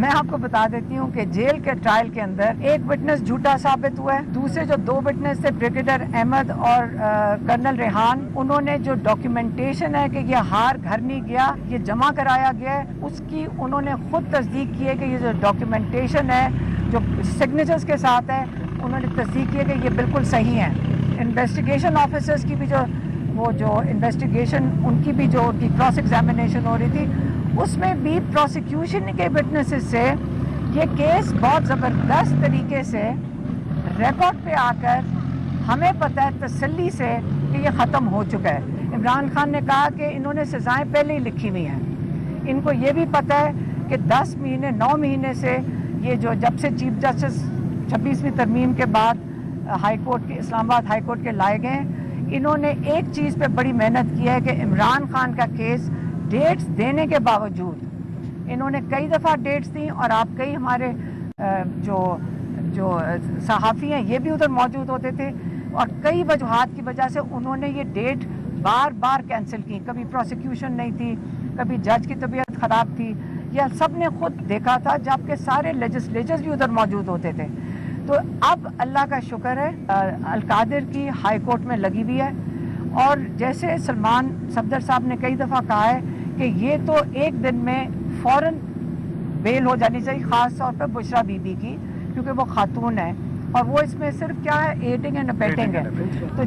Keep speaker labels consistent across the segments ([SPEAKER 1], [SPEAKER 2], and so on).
[SPEAKER 1] میں آپ کو بتا دیتی ہوں کہ جیل کے ٹرائل کے اندر ایک وٹنس جھوٹا ثابت ہوا ہے، دوسرے جو دو وٹنس تھے بریگیڈیئر احمد اور کرنل ریحان، انہوں نے جو ڈاکیومنٹیشن ہے کہ یہ ہار گھر نہیں گیا، یہ جمع کرایا گیا ہے، اس کی انہوں نے خود تصدیق کی ہے کہ یہ جو ڈاکیومنٹیشن ہے جو سگنیچرز کے ساتھ ہے، انہوں نے تصدیق کی ہے کہ یہ بالکل صحیح ہے۔ انویسٹیگیشن آفیسرز کی بھی جو انویسٹیگیشن ان کی بھی جو ان کی کراس ایگزامینیشن ہو رہی تھی، اس میں بھی پروسیکیوشن کے وٹنسز سے یہ کیس بہت زبردست طریقے سے ریکارڈ پہ آ کر ہمیں پتہ ہے تسلی سے کہ یہ ختم ہو چکا ہے۔ عمران خان نے کہا کہ انہوں نے سزائیں پہلے ہی لکھی ہوئی ہیں، ان کو یہ بھی پتہ ہے کہ 10 مہینے 9 مہینے سے یہ جو جب سے چیف جسٹس 26ویں ترمیم کے بعد ہائی کورٹ کے اسلام آباد ہائی کورٹ کے لائے گئے، انہوں نے ایک چیز پہ بڑی محنت کی ہے کہ عمران خان کا کیس ڈیٹس دینے کے باوجود انہوں نے کئی دفعہ ڈیٹس دیں، اور آپ کئی ہمارے جو صحافی ہیں یہ بھی ادھر موجود ہوتے تھے، اور کئی وجوہات کی وجہ سے انہوں نے یہ ڈیٹ بار بار کینسل کی، کبھی پروسیکیوشن نہیں تھی، کبھی جج کی طبیعت خراب تھی، یا سب نے خود دیکھا تھا جبکہ سارے لیجسلیچرز بھی ادھر موجود ہوتے تھے۔ تو اب اللہ کا شکر ہے القادر کی ہائی کورٹ میں لگی ہوئی ہے، اور جیسے سلمان صفدر صاحب نے کئی دفعہ کہا ہے کہ یہ تو ایک دن میں فوراً بیل ہو جانی چاہیے، خاص طور پہ بشرا بی بی کی، کیونکہ وہ خاتون ہے اور وہ اس میں صرف کیا ہے ایڈنگ اینڈ ابیٹنگ ہے، تو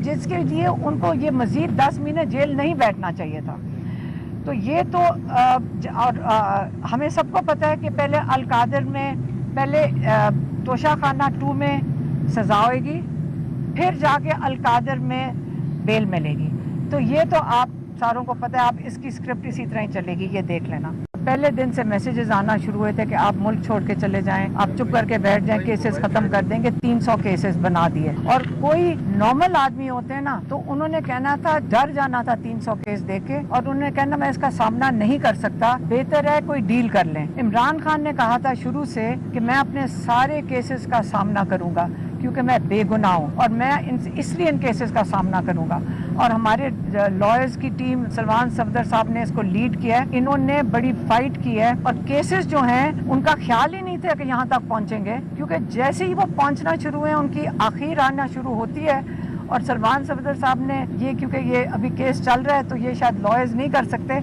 [SPEAKER 1] جس کے لیے ان کو یہ مزید 10 مہینے جیل نہیں بیٹھنا چاہیے تھا۔ تو یہ تو اور ہمیں سب کو پتہ ہے کہ پہلے القادر میں پہلے توشہ خانہ 2 میں سزا ہوئے گی، پھر جا کے القادر میں بیل ملے گی۔ تو یہ تو آپ ساروں کو پتہ ہے، آپ اس کی سکرپٹ اسی طرح ہی چلے گی، یہ دیکھ لینا۔ پہلے دن سے میسیجز آنا شروع ہوئے تھے کہ آپ ملک چھوڑ کے چلے جائیں، آپ چپ کر کے بیٹھ جائیں، کیسز ختم کر دیں گے، 300 کیسز بنا دیے۔ اور کوئی نارمل آدمی ہوتے ہیں نا تو انہوں نے کہنا تھا، ڈر جانا تھا 300 کیس دیکھ کے، اور انہوں نے کہنا میں اس کا سامنا نہیں کر سکتا، بہتر ہے کوئی ڈیل کر لیں۔ عمران خان نے کہا تھا شروع سے کہ میں اپنے سارے کیسز کا سامنا کروں گا کیونکہ میں بے گناہ ہوں، اور میں اس لیے ان کیسز کا سامنا کروں گا۔ اور ہمارے لائرز کی ٹیم سلمان صفدر صاحب نے اس کو لیڈ کیا ہے، انہوں نے بڑی فائٹ کی ہے، اور کیسز جو ہیں ان کا خیال ہی نہیں تھا کہ یہاں تک پہنچیں گے، کیونکہ جیسے ہی وہ پہنچنا شروع ہیں ان کی آخر آنا شروع ہوتی ہے۔ اور سلمان صفدر صاحب نے یہ کیونکہ یہ ابھی کیس چل رہا ہے تو یہ شاید لائرز نہیں کر سکتے،